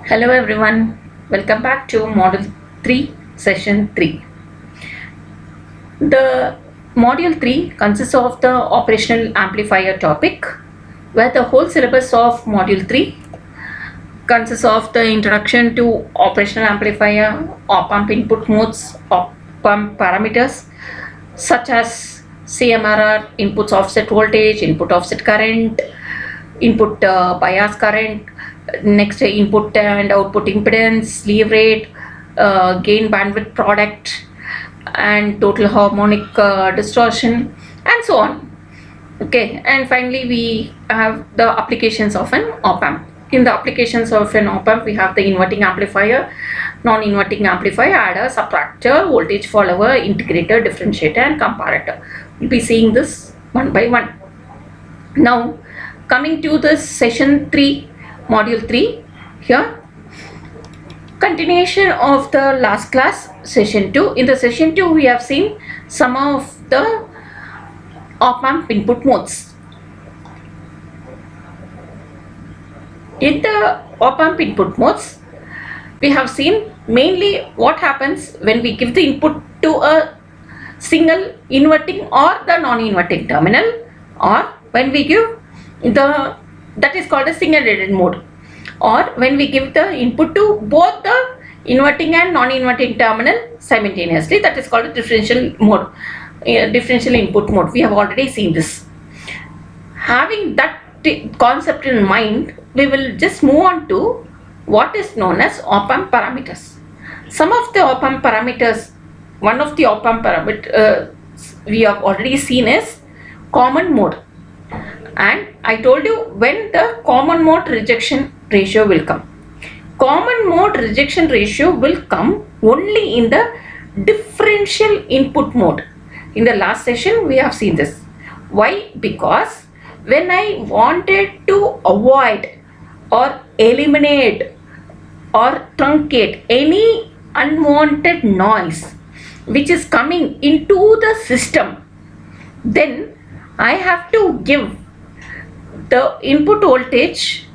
Hello everyone, welcome back to Module 3, Session 3. The Module 3 consists of the operational amplifier topic, where the whole syllabus of Module 3 consists of the introduction to operational amplifier, op-amp input modes, op-amp parameters such as CMRR, inputs offset voltage, input offset current, input bias current, next input and output impedance, sleeve rate, gain bandwidth product, and total harmonic distortion, and so on. Okay, and finally we have the applications of an op-amp. In the applications of an op-amp, we have the inverting amplifier, non-inverting amplifier, adder, subtractor, voltage follower, integrator, differentiator, and comparator. We'll be seeing this one by one. Now, coming to this session 3, module 3, here, continuation of the last class, session 2. In the session 2, we have seen some of the op-amp input modes. In the op-amp input modes, we have seen mainly what happens when we give the input to a single inverting or the non-inverting terminal, or when we give that is called a single rated mode, or when we give the input to both the inverting and non-inverting terminal simultaneously, that is called a differential mode, differential input mode. We have already seen this. Having that concept in mind, we will just move on to what is known as op-amp parameters. Some of the op-amp parameters, one of the op-amp parameters we have already seen is common mode, and I told you when the common mode rejection ratio will come. Common mode rejection ratio will come only in the differential input mode. In the last session we have seen this. Why? Because when I wanted to avoid or eliminate or truncate any unwanted noise which is coming into the system, then I have to give the input voltage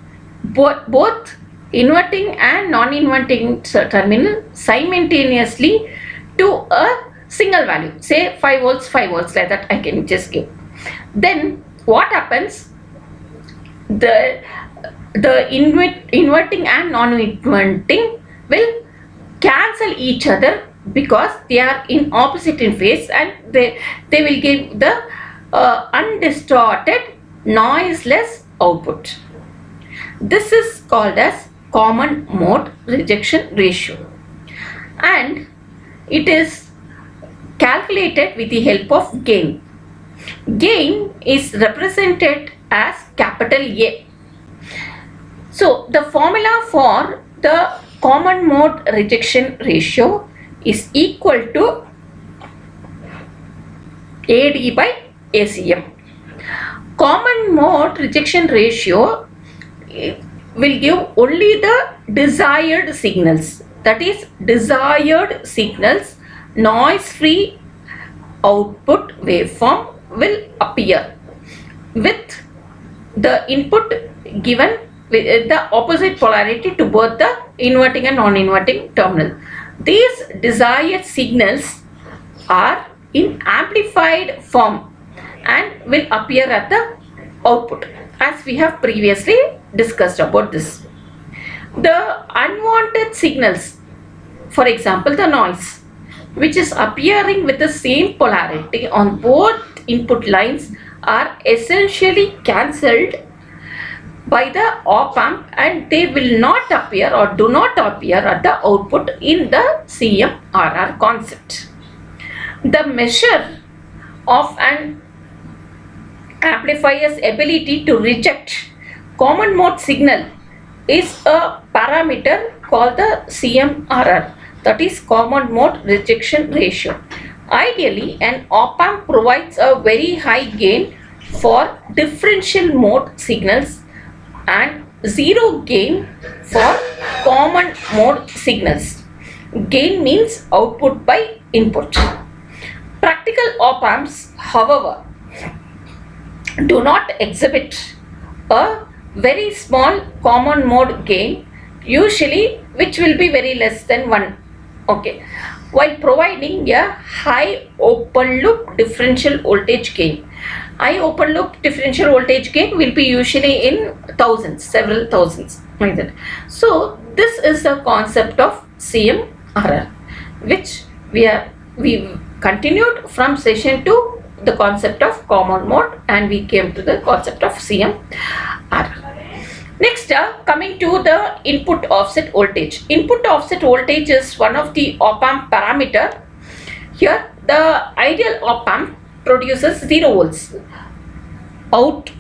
both inverting and non-inverting terminal simultaneously to a single value, say 5 volts, like that I can just give. Then what happens? The inverting and non-inverting will cancel each other because they are in opposite in phase, and they will give the undistorted noiseless output. This is called as common mode rejection ratio, and it is calculated with the help of gain. Gain is represented as capital A. So the formula for the common mode rejection ratio is equal to AD by ACM. Common mode rejection ratio will give only the desired signals, that is desired signals, noise free output waveform will appear with the input given with the opposite polarity to both the inverting and non-inverting terminal. These desired signals are in amplified form and will appear at the output, as we have previously discussed about this. The unwanted signals, for example the noise, which is appearing with the same polarity on both input lines, are essentially cancelled by the op-amp, and they will not appear or do not appear at the output in the CMRR concept. The measure of an amplifier's ability to reject common mode signal is a parameter called the CMRR, that is common mode rejection ratio. Ideally, an op-amp provides a very high gain for differential mode signals and zero gain for common mode signals. Gain means output by input. Practical op-amps, however, do not exhibit a very small common mode gain usually which will be very less than 1. Okay, while providing a high open loop differential voltage gain. High open loop differential voltage gain will be usually in thousands, several thousands like that. So this is the concept of CMRR, which we continued from session 2, the concept of common mode, and we came to the concept of CMRR. Next, coming to the input offset voltage. Input offset voltage is one of the op-amp parameter. Here, the ideal op-amp produces 0 volts out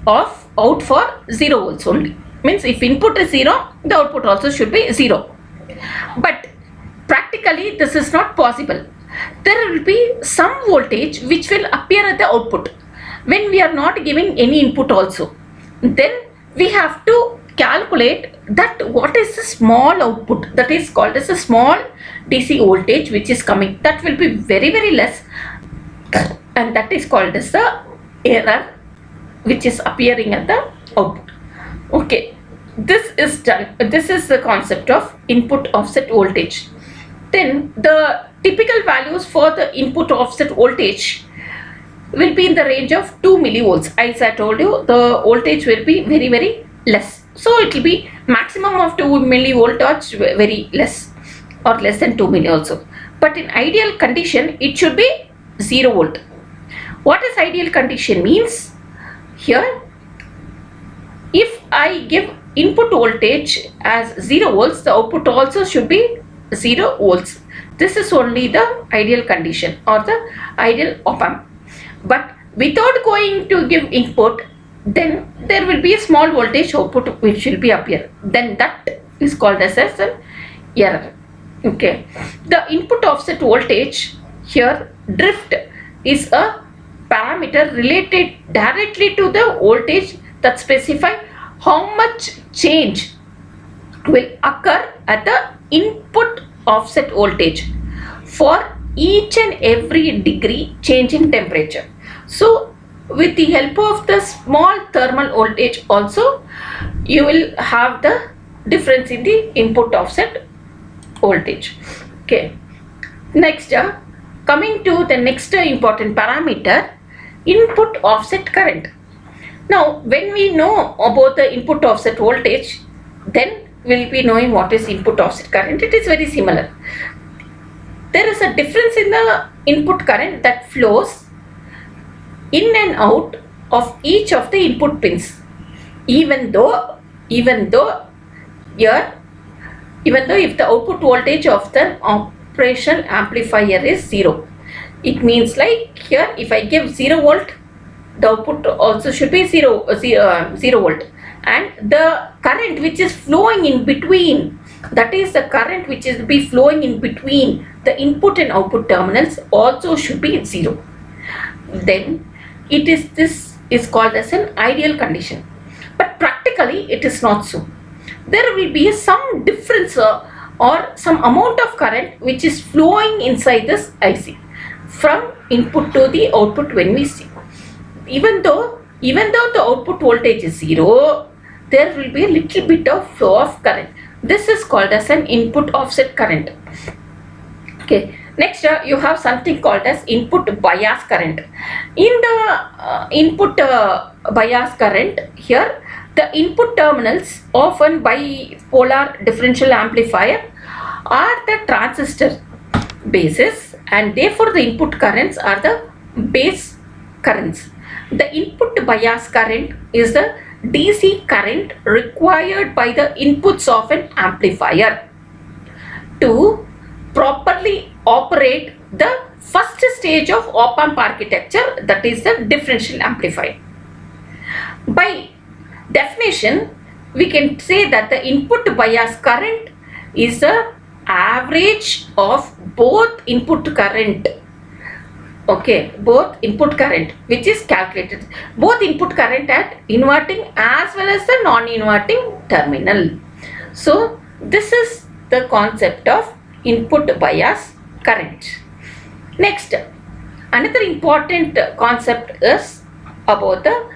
for 0 volts only. Means if input is 0, the output also should be 0. But practically, this is not possible. There will be some voltage which will appear at the output when we are not giving any input also. Then we have to calculate that what is the small output, that is called as a small DC voltage which is coming, that will be very less, and that is called as the error which is appearing at the output. Okay, this is done. This is the concept of input offset voltage. Then the typical values for the input offset voltage will be in the range of 2 millivolts. As I told you, the voltage will be very less. So it will be maximum of 2 millivolt or very less, or less than 2 milli also. But in ideal condition, it should be 0 volt. What is ideal condition means? Here, if I give input voltage as 0 volts, the output also should be 0 volts. This is only the ideal condition or the ideal op-amp. But without going to give input, then there will be a small voltage output which will be appear. Then that is called as an error. Okay. The input offset voltage here, drift, is a parameter related directly to the voltage that specify how much change will occur at the input offset voltage for each and every degree change in temperature. So with the help of the small thermal voltage also, you will have the difference in the input offset voltage. Okay. Next, coming to the next important parameter, input offset current. Now, when we know about the input offset voltage, then we will be knowing what is input offset current. It is very similar. There is a difference in the input current that flows in and out of each of the input pins, even though if the output voltage of the operational amplifier is 0. It means like here, if I give 0 volt, the output also should be 0 volt, and the current which is flowing in between, that is the current which is be flowing in between the input and output terminals, also should be 0. Then this is called as an ideal condition, but practically it is not so. There will be some difference or some amount of current which is flowing inside this IC from input to the output when we see. Even though the output voltage is 0, there will be a little bit of flow of current. This is called as an input offset current. Okay. Next, you have something called as input bias current. In the input bias current, here the input terminals often bipolar differential amplifier are the transistor bases, and therefore the input currents are the base currents. The input bias current is the DC current required by the inputs of an amplifier to properly operate the first stage of op-amp architecture, that is the differential amplifier. By definition, we can say that the input bias current is the average of both input current. Okay, both input current which is calculated, both input current at inverting as well as the non-inverting terminal. So this is the concept of input bias current. Next, another important concept is about the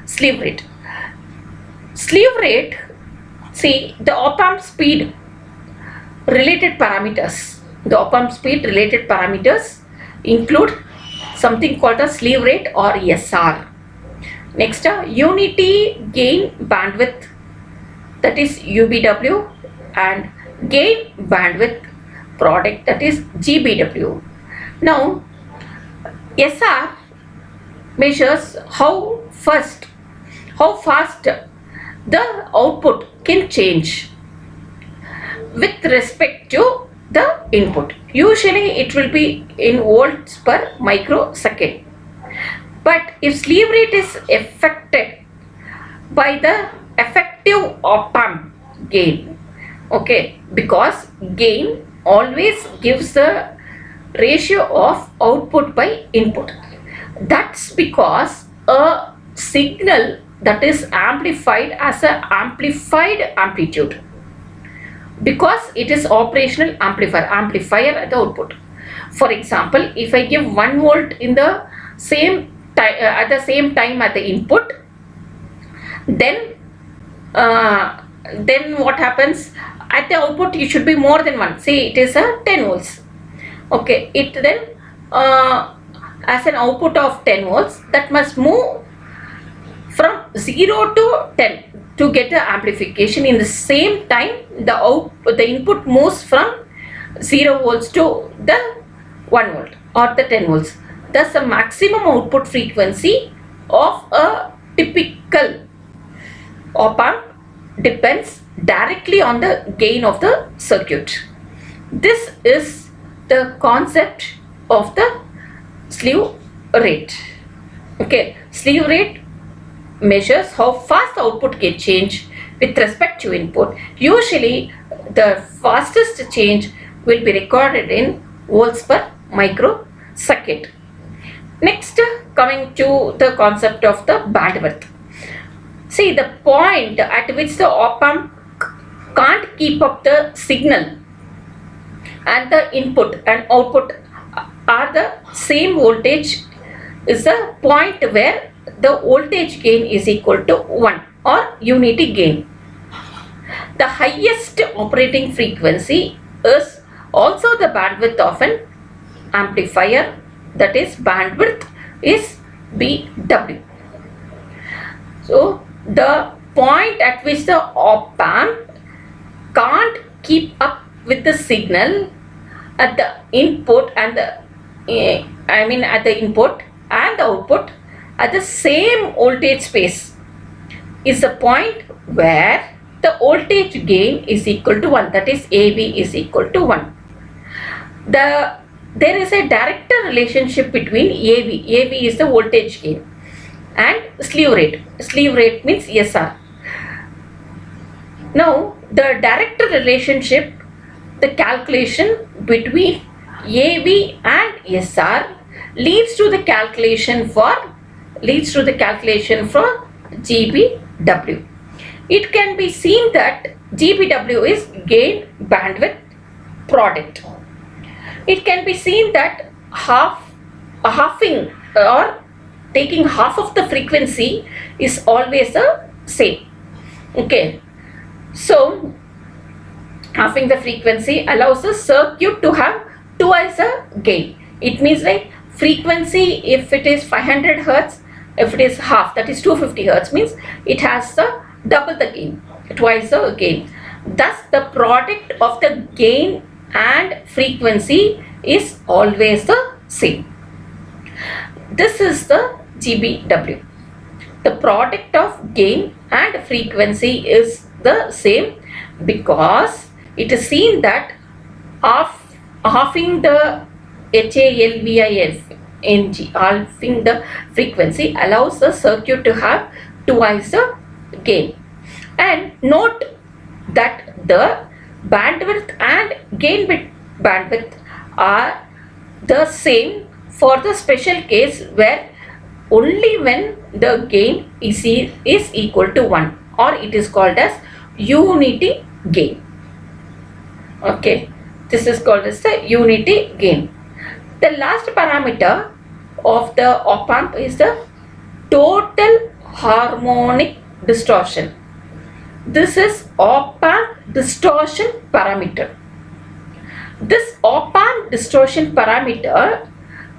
slew rate. Slew rate, see the op-amp speed related parameters. The op-amp speed related parameters include something called a slew rate or SR. Next, unity gain bandwidth, that is UBW, and gain bandwidth product, that is GBW. Now, SR measures how fast the output can change with respect to the input. Usually it will be in volts per microsecond. But if slew rate is affected by the effective op-amp gain, okay, because gain always gives the ratio of output by input. That's because a signal that is amplified as an amplified amplitude, because it is operational amplifier at the output. For example, if I give 1 volt in the same at the same time at the input, then what happens at the output? It should be more than 1. Say it is a 10 volts. Okay, it then as an output of 10 volts, that must move from 0 to 10 to get the amplification. In the same time, the input moves from 0 volts to the 1 volt or the 10 volts. Thus, the maximum output frequency of a typical op-amp depends directly on the gain of the circuit. This is the concept of the slew rate. Okay, slew rate measures how fast the output can change with respect to input. Usually, the fastest change will be recorded in volts per microsecond. Next, coming to the concept of the bandwidth. See, the point at which the op-amp can't keep up the signal and the input and output are the same voltage is the point where the voltage gain is equal to 1 or unity gain. The highest operating frequency is also the bandwidth of an amplifier, that is bandwidth is BW. So the point at which the op-amp can't keep up with the signal at the input and the at the input and the output at the same voltage space is the point where the voltage gain is equal to 1, that is AB is equal to 1. There is a direct relationship between AB is the voltage gain, and slew rate. Slew rate means SR. Now, the direct relationship, the calculation between AB and SR leads to the calculation for GBW. It can be seen that GBW is gain bandwidth product. It can be seen that halving or taking half of the frequency is always the same. Okay, so halving the frequency allows the circuit to have twice the gain. It means like frequency, if it is 500 hertz, if it is half, that is 250 hertz, means it has the double the gain, twice the gain. Thus, the product of the gain and frequency is always the same. This is the GBW. The product of gain and frequency is the same because it is seen that halving the HALVING, halving the frequency allows the circuit to have twice the gain. And note that the bandwidth and gain bit bandwidth are the same for the special case where only when the gain is equal to 1, or it is called as unity gain. Okay, this is called as the unity gain. The last parameter of the op-amp is the total harmonic distortion. This is op-amp distortion parameter. This op-amp distortion parameter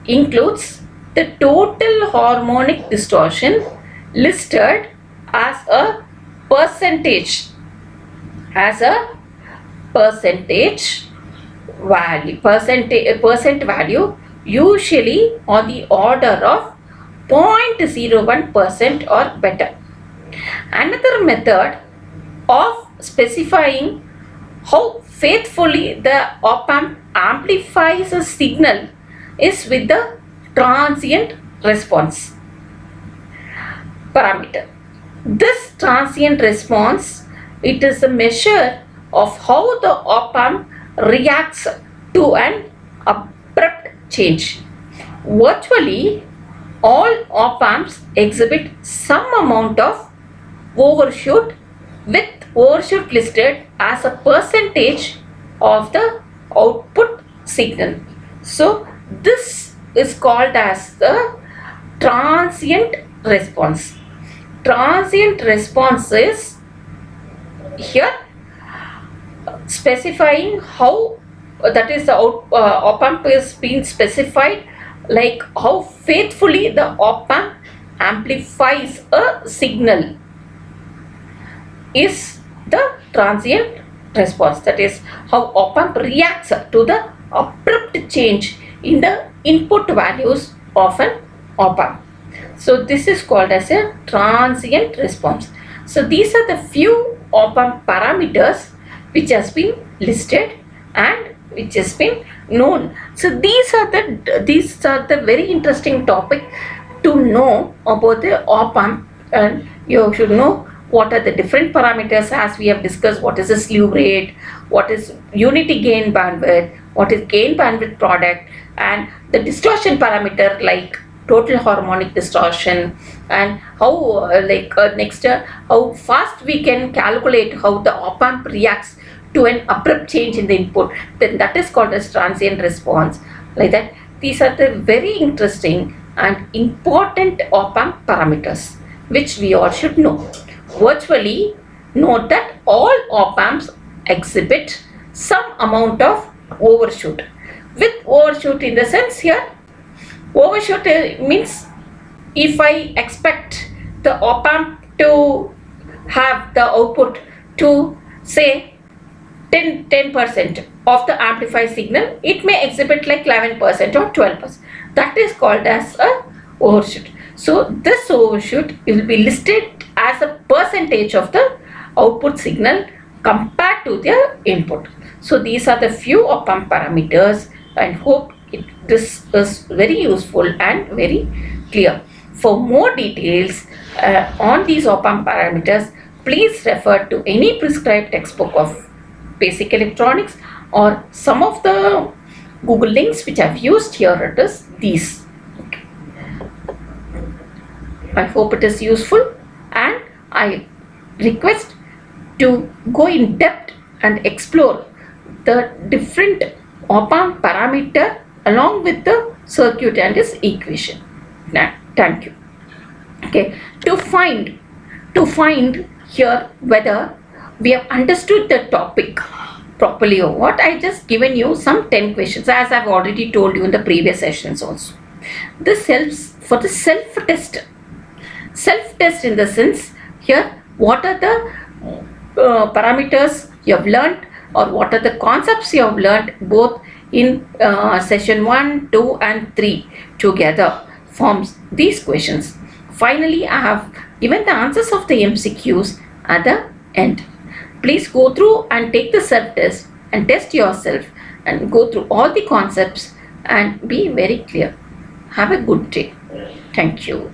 includes the total harmonic distortion listed as a percentage percent value, usually on the order of 0.01% or better. Another method of specifying how faithfully the op-amp amplifies a signal is with the transient response parameter. This transient response, it is a measure of how the op-amp reacts to an abrupt change. Virtually all op-amps exhibit some amount of overshoot, with overshoot listed as a percentage of the output signal. So this is called as the transient response. Transient response is here specifying how, that is the op-amp is being specified, like how faithfully the op-amp amplifies a signal is the transient response. That is how op-amp reacts to the abrupt change in the input values of an op-amp. So this is called as a transient response. So these are the few op-amp parameters which has been listed and which has been known. So these are the very interesting topic to know about the op-amp, and you should know what are the different parameters as we have discussed. What is the slew rate, what is unity gain bandwidth, what is gain bandwidth product, and the distortion parameter like total harmonic distortion, and how how fast we can calculate how the op-amp reacts to an abrupt change in the input. Then that is called as transient response. Like that, these are the very interesting and important op-amp parameters which we all should know. Virtually note that all op-amps exhibit some amount of overshoot. With overshoot in the sense here, overshoot means if I expect the op-amp to have the output to say 10% of the amplified signal, it may exhibit like 11% or 12%. That is called as a overshoot. So this overshoot will be listed as a percentage of the output signal compared to their input. So these are the few op-amp parameters, and hope this is very useful and very clear. For more details on these op-amp parameters, please refer to any prescribed textbook of basic electronics or some of the Google links which I've used here. It is these. I hope it is useful, and I request to go in depth and explore the different op-amp parameter along with the circuit and its equation. Thank you. Okay, to find here whether we have understood the topic properly or what, I just given you some 10 questions as I've already told you in the previous sessions also. This helps for the self-test. Self-test in the sense here, what are the parameters you have learnt, or what are the concepts you have learnt both in session 1, 2 and 3 together forms these questions. Finally, I have given the answers of the MCQs at the end. Please go through and take the self-test and test yourself and go through all the concepts and be very clear. Have a good day. Thank you.